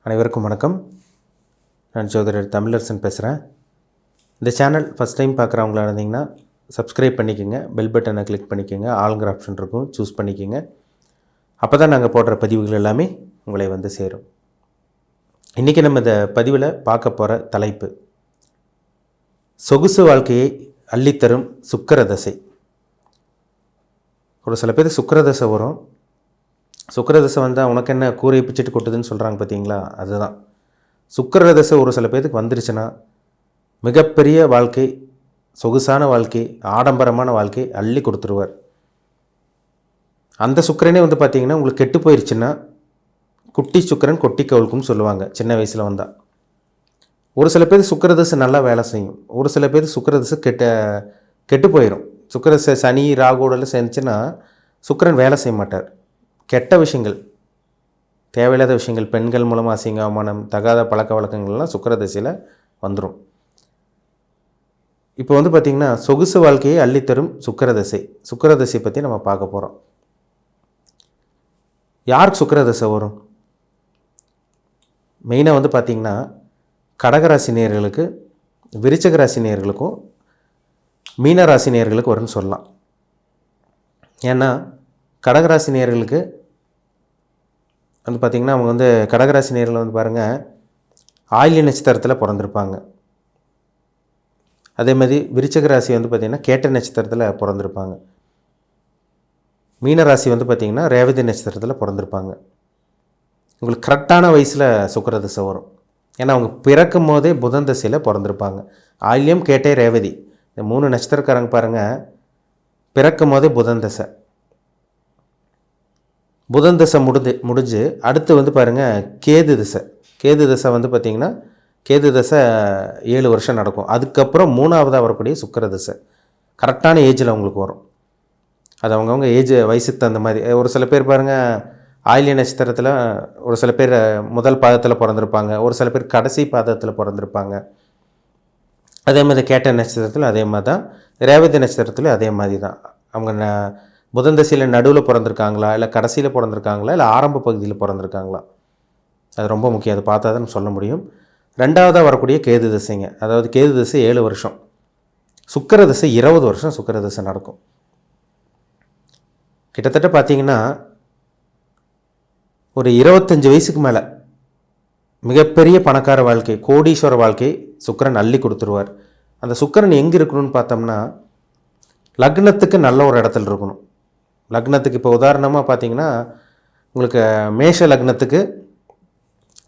அனைவருக்கும் வணக்கம். நான் ஜோதிடர் தமிழரசன் பேசுகிறேன். இந்த சேனல் ஃபஸ்ட் டைம் பார்க்குறவங்களா இருந்தீங்கன்னா சப்ஸ்கிரைப் பண்ணிக்கோங்க, பெல் பட்டனை கிளிக் பண்ணிக்கோங்க, ஆளுங்கிற ஆப்ஷன் இருக்கும், சூஸ் பண்ணிக்கோங்க. அப்போ தான் நாங்கள் போடுற பதிவுகள் எல்லாமே உங்களை வந்து சேரும். இன்றைக்கி நம்ம இந்த பதிவில் பார்க்க போகிற தலைப்பு சொகுசு வாழ்க்கையை அள்ளித்தரும் சுக்கிர தசை. ஒரு சில பேர் சுக்கிர தசை வரும். சுக்கிர தசை வந்தால் உனக்கு என்ன கூரையை பிச்சுட்டு கொட்டுதுன்னு சொல்கிறாங்க பார்த்தீங்களா, அதுதான். சுக்கிர தசை ஒரு சில பேருக்கு வந்துருச்சுன்னா மிகப்பெரிய வாழ்க்கை, சொகுசான வாழ்க்கை, ஆடம்பரமான வாழ்க்கை அள்ளி கொடுத்துருவார். அந்த சுக்கிரனே வந்து பார்த்திங்கன்னா உங்களுக்கு கெட்டு போயிடுச்சுன்னா குட்டி சுக்கிரன் கொட்டி கவுளுக்குன்னு சொல்லுவாங்க சின்ன வயசில் வந்தால். ஒரு சில பேர் சுக்கிர தசை நல்லா வேலை செய்யும், ஒரு சில பேர் சுக்கிர தசை கெட்டு போயிடும். சுக்கிர தசை சனி ராகுடெல்லாம் சேர்ந்துச்சுன்னா சுக்கிரன் வேலை செய்ய மாட்டார். கெட்ட விஷயங்கள், தேவையில்லாத விஷயங்கள், பெண்கள் மூலமாக அசிங்க அவமானம், தகாத பழக்க வழக்கங்கள்லாம் சுக்கிர தசையில் வந்துடும். இப்போ வந்து பார்த்திங்கன்னா சொகுசு வாழ்க்கையை அள்ளித்தரும் சுக்கிர தசை. சுக்கிர தசையை பற்றி நம்ம பார்க்க போகிறோம். யாருக்கு சுக்கிர தசை வரும்? மெயினாக வந்து பார்த்திங்கன்னா கடகராசி நேயர்களுக்கு, விருச்சிக ராசி நேயர்களுக்கும், மீன ராசி நேயர்களுக்கு வரும்னு சொல்லலாம். ஏன்னா கடகராசி நேயர்களுக்கு வந்து பார்த்திங்கன்னா அவங்க வந்து கடகராசி நேயர்கள் வந்து பாருங்கள் ஆயில்ய நட்சத்திரத்தில் பிறந்திருப்பாங்க. அதே மாதிரி விருச்சிக ராசி வந்து பார்த்திங்கன்னா கேட்ட நட்சத்திரத்தில் பிறந்திருப்பாங்க. மீனராசி வந்து பார்த்திங்கன்னா ரேவதி நட்சத்திரத்தில் பிறந்திருப்பாங்க. உங்களுக்கு கரெக்டான வயசில் சுக்கிர தசை வரும். ஏன்னா அவங்க பிறக்கும் போதே புதன் தசையில் பிறந்திருப்பாங்க. ஆயில்யம், கேட்டை, ரேவதி இந்த 3 நட்சத்திரக்காரங்க பாருங்கள் பிறக்கும் போதே புதன் தசை. புதன் தசை முடிஞ்சு அடுத்து வந்து பாருங்கள் கேது தசை. கேது தசை வந்து பார்த்திங்கன்னா கேது தசை 7 வருஷம் நடக்கும். அதுக்கப்புறம் 3ஆவதாக வரக்கூடிய சுக்கிர தசை கரெக்டான ஏஜில் அவங்களுக்கு வரும். அது அவங்கவுங்க ஏஜ் வயசுக்கு தகுந்த மாதிரி. ஒரு சில பேர் பாருங்கள் ஆயில்ய நட்சத்திரத்தில் ஒரு சில பேர் முதல் பாதத்தில் பிறந்திருப்பாங்க, ஒரு சில பேர் கடைசி பாதத்தில் பிறந்திருப்பாங்க. அதே மாதிரி கேட்ட நட்சத்திரத்தில் அதே மாதிரி தான், ரேவதி நட்சத்திரத்தில் அதே மாதிரி தான். அவங்க புதன் தசையில் நடுவில் பிறந்திருக்காங்களா, இல்லை கடைசியில் பிறந்திருக்காங்களா, இல்லை ஆரம்ப பகுதியில் பிறந்திருக்காங்களா, அது ரொம்ப முக்கியம். அதை பார்த்தா தான் சொல்ல முடியும். 2ஆவதாக வரக்கூடிய கேது தசைங்க. அதாவது கேது தசை 7 வருஷம், சுக்கிர தசை 20 வருஷம் சுக்கிர தசை நடக்கும். கிட்டத்தட்ட பார்த்திங்கன்னா ஒரு 25 வயசுக்கு மேலே மிகப்பெரிய பணக்கார வாழ்க்கை, கோடீஸ்வர வாழ்க்கை சுக்கிரன் அள்ளி கொடுத்துருவார். அந்த சுக்கிரன் எங்கே இருக்கணும்னு பார்த்தோம்னா லக்னத்துக்கு நல்ல ஒரு இடத்துல இருக்கணும். லக்னத்துக்கு இப்போ உதாரணமாக பார்த்திங்கன்னா உங்களுக்கு மேஷ லக்னத்துக்கு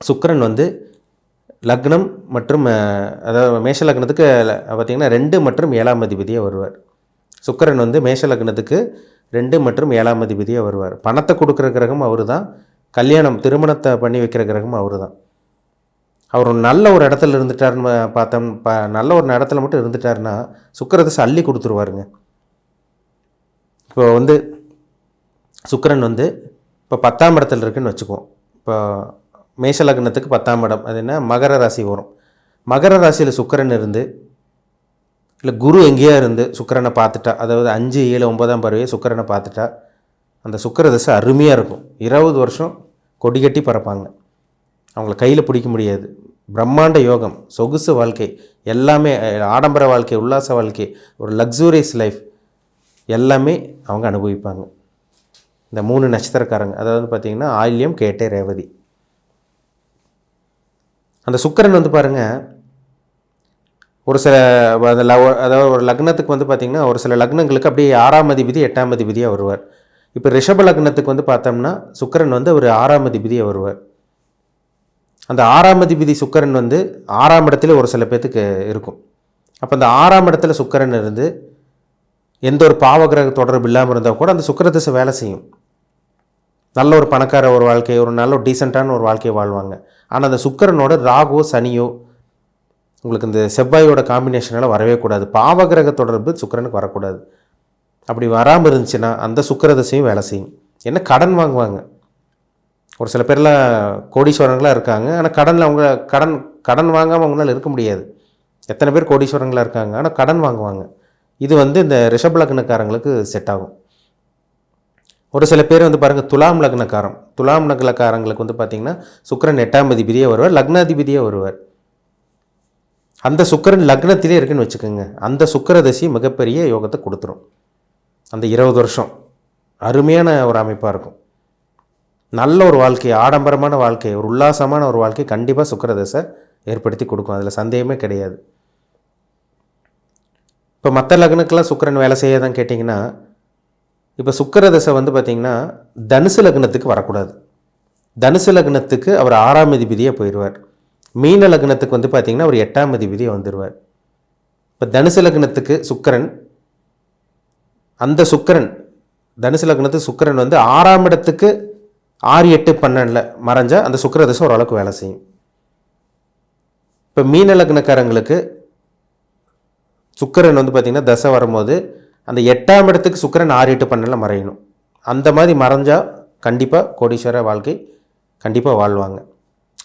சுக்கிரன் வந்து லக்னம் மற்றும் அதாவது மேஷ லக்னத்துக்கு பார்த்திங்கன்னா 2 மற்றும் 7ஆம் அதிபதியாக வருவார். சுக்கிரன் வந்து மேஷ லக்னத்துக்கு 2 மற்றும் 7ஆம் அதிபதியாக வருவார். பணத்தை கொடுக்குற கிரகம் அவர் தான், கல்யாணம் திருமணத்தை பண்ணி வைக்கிற கிரகம் அவர் தான். அவர் நல்ல ஒரு இடத்துல இருந்துட்டாருன்னு பார்த்தோம், நல்ல ஒரு இடத்துல மட்டும் இருந்துட்டாருன்னா சுக்கிர தசை அள்ளி கொடுத்துருவாருங்க. இப்போ வந்து சுக்கிரன் வந்து இப்போ 10ஆம் இடத்துல இருக்குதுன்னு வச்சுக்குவோம். இப்போ மேஷ லக்னத்துக்கு 10ஆம் இடம் அது என்ன மகர ராசி வரும். மகர ராசியில் சுக்கிரன் இருந்து, இல்லை குரு எங்கேயா இருந்து சுக்கிரனை பார்த்துட்டா, அதாவது 5, 7, 9ஆம் பருவே சுக்கிரனை பார்த்துட்டா அந்த சுக்கிர தசை அருமையாக இருக்கும். 20 வருஷம் கொடி கட்டி பறப்பாங்க. அவங்கள கையில் பிடிக்க முடியாது. பிரம்மாண்ட யோகம், சொகுசு வாழ்க்கை, எல்லாமே ஆடம்பர வாழ்க்கை, உல்லாச வாழ்க்கை, ஒரு லக்ஸூரியஸ் லைஃப் எல்லாமே அவங்க அனுபவிப்பாங்க. இந்த 3 நட்சத்திரக்காரங்க, அதாவது பார்த்திங்கன்னா ஆயில்யம், கேட்டை, ரேவதி. அந்த சுக்கிரன் வந்து பாருங்கள் ஒரு சில அதாவது ஒரு லக்னத்துக்கு வந்து பார்த்திங்கன்னா ஒரு சில லக்னங்களுக்கு அப்படியே 6ஆம் அதிபதி 8ஆம் அதிபதியாக வருவார். இப்போ ரிஷப லக்னத்துக்கு வந்து பார்த்தோம்னா சுக்கிரன் வந்து ஒரு 6ஆம் அதிபதியாக வருவார். அந்த 6ஆம் அதிபதி சுக்கிரன் வந்து 6ஆம் இடத்துல ஒரு சில பேர்த்துக்கு இருக்கும். அப்போ அந்த 6ஆம் இடத்துல சுக்கிரன் இருந்து எந்த ஒரு பாவகிரக தொடர்பு இல்லாமல் இருந்தால் கூட அந்த சுக்கிர தசை வேலை செய்யும். நல்ல ஒரு பணக்கார ஒரு வாழ்க்கை, ஒரு நல்ல ஒரு டீசெண்டான ஒரு வாழ்க்கையை வாழ்வாங்க. ஆனால் அந்த சுக்கிரனோட ராகுவோ சனியோ உங்களுக்கு இந்த செவ்வாயோட காம்பினேஷனால் வரவே கூடாது. பாவகிரக தொடர்பு சுக்கிரனுக்கு வரக்கூடாது. அப்படி வராமல் இருந்துச்சுன்னா அந்த சுக்கிர தசையும் வேலை செய்யும். என்ன கடன் வாங்குவாங்க. ஒரு சில பேர்லாம் கோடீஸ்வரங்களாக இருக்காங்க, ஆனால் கடனில் அவங்க கடன் வாங்காமல் அவங்களால இருக்க முடியாது. எத்தனை பேர் கோடீஸ்வரங்களாக இருக்காங்க, ஆனால் கடன் வாங்குவாங்க. இது வந்து இந்த ரிஷப லக்னக்காரங்களுக்கு செட் ஆகும். ஒரு சில பேர் வந்து பாருங்கள் துலாம் லக்னக்காரம், துலாம் லக்னக்காரங்களுக்கு வந்து பார்த்திங்கன்னா சுக்கிரன் 8ஆம் அதிபதியே வருவார், லக்னாதிபதியே வருவார். அந்த சுக்கிரன் லக்னத்திலே இருக்குன்னு வச்சுக்கோங்க, அந்த சுக்கிர தசை மிகப்பெரிய யோகத்தை கொடுத்துரும். அந்த 20 வருஷம் அருமையான ஒரு அமைப்பாக இருக்கும். நல்ல ஒரு வாழ்க்கை, ஆடம்பரமான வாழ்க்கை, ஒரு உல்லாசமான ஒரு வாழ்க்கை கண்டிப்பாக சுக்கிர தசை ஏற்படுத்தி கொடுக்கும். அதில் சந்தேகமே கிடையாது. இப்போ மற்ற லக்னக்கெல்லாம் சுக்கிரன் வேலை செய்யாதான் கேட்டிங்கன்னா, இப்போ சுக்கிர தசை வந்து பார்த்திங்கன்னா தனுசு லக்னத்துக்கு வரக்கூடாது. தனுசு லக்னத்துக்கு அவர் 6ஆம் அதிபதியாக போயிடுவார். மீன லக்னத்துக்கு வந்து பார்த்திங்கன்னா அவர் 8ஆம் அதிபதியாக வந்துடுவார். இப்போ தனுசு லக்னத்துக்கு சுக்கிரன், அந்த சுக்கிரன் தனுசு லக்னத்துக்கு சுக்கிரன் வந்து 6ஆம் இடத்துக்கு 6, 8, 12 மறைஞ்சால் அந்த சுக்கிர தசை ஓரளவுக்கு வேலை செய்யும். இப்போ மீன லக்னக்காரங்களுக்கு சுக்கிரன் வந்து பார்த்திங்கன்னா தசை வரும்போது அந்த 8ஆம் இடத்துக்கு சுக்கிரன் 6, 8, 12 மறையணும். அந்த மாதிரி மறைஞ்சால் கண்டிப்பாக கோடீஸ்வர வாழ்க்கை கண்டிப்பாக வாழ்வாங்க.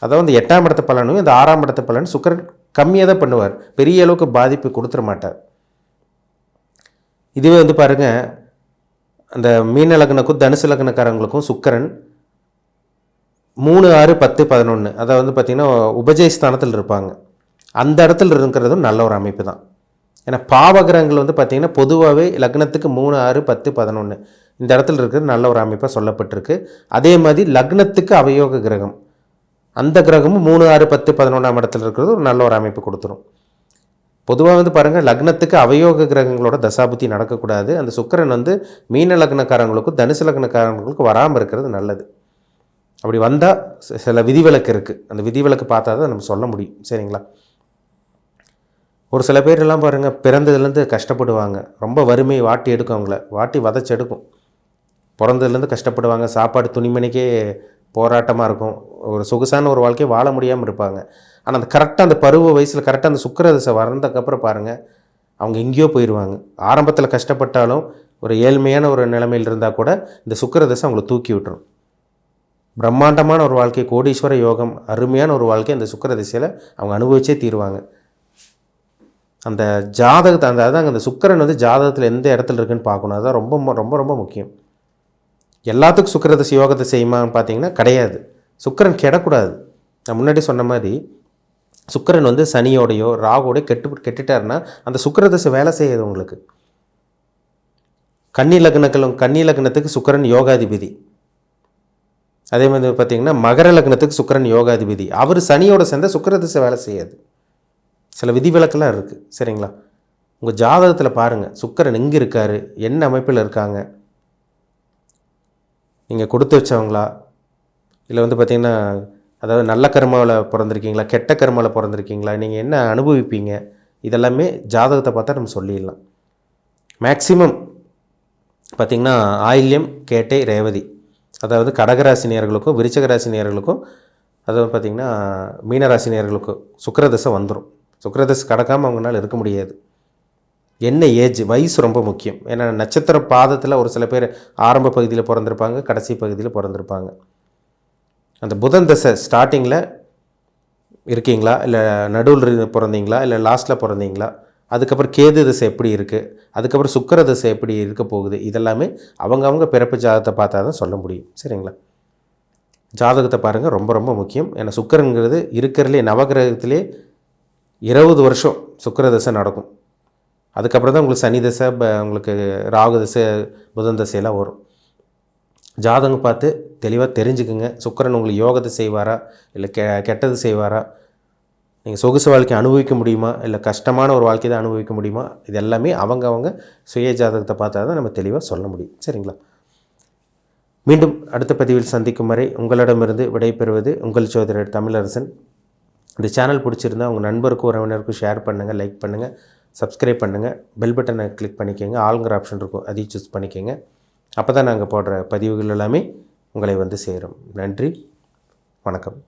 அதாவது அந்த 8ஆம் இடத்த பலனும் இந்த 6ஆம் இடத்த பலன் சுக்கிரன் கம்மியாக தான் பண்ணுவார், பெரிய அளவுக்கு பாதிப்பு கொடுத்துட மாட்டார். இதுவே வந்து பாருங்கள், அந்த மீன லக்னக்கும் தனுசு லக்னக்காரங்களுக்கும் சுக்கிரன் 3, 6, 10, 11 அதாவது வந்து பார்த்திங்கன்னா உபஜயஸ்தானத்தில் இருப்பாங்க. அந்த இடத்துல இருக்கிறதும் நல்ல ஒரு அமைப்பு தான். ஏன்னா பாவகிரகங்கள் வந்து பார்த்திங்கன்னா பொதுவாகவே லக்னத்துக்கு 3, 6, 10, 11 இந்த இடத்துல இருக்கிறது நல்ல ஒரு அமைப்பாக சொல்லப்பட்டிருக்கு. அதே மாதிரி லக்னத்துக்கு அவயோக கிரகம், அந்த கிரகமும் 3, 6, 10, 11ஆம் இடத்துல இருக்கிறது ஒரு நல்ல ஒரு அமைப்பு கொடுத்துரும். பொதுவாக வந்து பாருங்கள், லக்னத்துக்கு அவயோக கிரகங்களோட தசாபுத்தி நடக்கக்கூடாது. அந்த சுக்கிரன் வந்து மீன லக்னக்காரங்களுக்கும் தனுசு லக்னக்காரங்களுக்கும் வராமல் இருக்கிறது நல்லது. அப்படி வந்தால் சில விதிவிலக்கு இருக்குது, அந்த விதிவிலக்கு பார்த்தா தான் நம்ம சொல்ல முடியும். சரிங்களா? ஒரு சில பேரெல்லாம் பாருங்கள், பிறந்ததுலேருந்து கஷ்டப்படுவாங்க, ரொம்ப வறுமை வாட்டி எடுக்கும், அவங்கள வாட்டி வதச்சி எடுக்கும். பிறந்ததுலேருந்து கஷ்டப்படுவாங்க, சாப்பாடு துணிமணிக்கே போராட்டமாக இருக்கும், ஒரு சொகுசான ஒரு வாழ்க்கையை வாழ முடியாமல் இருப்பாங்க. ஆனால் அந்த கரெக்டாக அந்த பருவ வயசில் கரெக்டாக அந்த சுக்கிர தசை வந்ததுக்கப்புறம் பாருங்கள், அவங்க எங்கேயோ போயிடுவாங்க. ஆரம்பத்தில் கஷ்டப்பட்டாலும் ஒரு ஏழ்மையான ஒரு நிலைமையில் இருந்தால் கூட இந்த சுக்கிர தசை அவங்கள தூக்கி விட்டுரும். பிரம்மாண்டமான ஒரு வாழ்க்கை, கோடீஸ்வர யோகம், அருமையான ஒரு வாழ்க்கை அந்த சுக்கிர திசையில் அவங்க அனுபவிச்சே தீருவாங்க. அந்த ஜாதகத்தை அதாங்க அந்த சுக்கிரன் வந்து ஜாதகத்தில் எந்த இடத்துல இருக்குன்னு பார்க்கணும். அதுதான் ரொம்ப ரொம்ப ரொம்ப முக்கியம். எல்லாத்துக்கும் சுக்கிர திசை யோகத்தை செய்யுமான்னு பார்த்தீங்கன்னா கிடையாது. சுக்கிரன் கெடக்கூடாது. நான் முன்னாடி சொன்ன மாதிரி சுக்கிரன் வந்து சனியோடையோ ராகுவோடையோ கெட்டுட்டாருன்னா அந்த சுக்கிர திசை வேலை செய்யாது உங்களுக்கு. கன்னி லக்னத்துக்கு சுக்கிரன் யோகாதிபதி. அதே மாதிரி பார்த்திங்கன்னா மகர லக்னத்துக்கு சுக்கிரன் யோகாதிபதி. அவர் சனியோட சேர்ந்த சுக்கிர திசை வேலை செய்யாது. சில விதிவிலக்கெல்லாம் இருக்குது. சரிங்களா? உங்கள் ஜாதகத்தில் பாருங்கள், சுக்கிரன் எங்கே இருக்கார், என்ன அமைப்பில் இருக்காங்க, நீங்கள் கொடுத்து வச்சவங்களா, இல்லை வந்து பார்த்திங்கன்னா அதாவது நல்ல கர்மாவில் பிறந்திருக்கீங்களா, கெட்ட கர்மாவில் பிறந்திருக்கீங்களா, நீங்கள் என்ன அனுபவிப்பீங்க, இதெல்லாமே ஜாதகத்தை பார்த்தா நம்ம சொல்லிடலாம். மேக்சிமம் பார்த்திங்கன்னா ஆயில்யம், கேட்டை, ரேவதி, அதாவது கடகராசினியர்களுக்கும் விருச்சகராசினியர்களுக்கும் அதாவது பார்த்திங்கன்னா மீனராசினியர்களுக்கும் சுக்கிரதசை வந்துடும். சுக்கிரதசை கடக்காமல் அவங்களால இருக்க முடியாது. என்ன ஏஜ், வயசு ரொம்ப முக்கியம். ஏன்னா நட்சத்திர பாதத்தில் ஒரு சில பேர் ஆரம்ப பகுதியில் பிறந்திருப்பாங்க, கடைசி பகுதியில் பிறந்திருப்பாங்க. அந்த புதன் தசை ஸ்டார்டிங்கில் இருக்கீங்களா, இல்லை நடுவில் பிறந்தீங்களா, இல்லை லாஸ்ட்டில் பிறந்தீங்களா, அதுக்கப்புறம் கேது தசை எப்படி இருக்குது, அதுக்கப்புறம் சுக்கிர தசை எப்படி இருக்க போகுது, இதெல்லாமே அவங்க பிறப்பு ஜாதகத்தை பார்த்தா தான் சொல்ல முடியும். சரிங்களா? ஜாதகத்தை பாருங்கள், ரொம்ப ரொம்ப முக்கியம். ஏன்னா சுக்கிரங்கிறது இருக்கிறதுலே நவகிரகத்திலே 20 வருஷம் சுக்கிர தசை நடக்கும். அதுக்கப்புறம் தான் உங்களுக்கு சனி தசை, உங்களுக்கு ராகு தசை, புதன் தசையெல்லாம் வரும். ஜாதகம் பார்த்து தெளிவாக தெரிஞ்சுக்குங்க. சுக்கிரன் உங்களுக்கு யோகத்தை செய்வாரா, இல்லை கெட்டது செய்வாரா, நீங்கள் சொகுசு வாழ்க்கை அனுபவிக்க முடியுமா, இல்லை கஷ்டமான ஒரு வாழ்க்கை தான் அனுபவிக்க முடியுமா, இது எல்லாமே அவங்க சுய ஜாதகத்தை பார்த்தா தான் நம்ம தெளிவாக சொல்ல முடியும். சரிங்களா? மீண்டும் அடுத்த பதிவில் சந்திக்கும் வரை உங்களிடமிருந்து விடைபெறுவது உங்கள் ஜோதிடர் தமிழரசன். இந்த சேனல் பிடிச்சிருந்தால் உங்கள் நண்பருக்கும் உறவினருக்கும் ஷேர் பண்ணுங்கள், லைக் பண்ணுங்கள், சப்ஸ்கிரைப் பண்ணுங்கள், பெல் பட்டனை கிளிக் பண்ணிக்கோங்க, ஆளுங்கிற ஆப்ஷன் இருக்கும், அதையும் சூஸ் பண்ணிக்கோங்க. அப்போ தான் நாங்கள் போடுற பதிவுகள் எல்லாமே உங்களை வந்து சேரும். நன்றி, வணக்கம்.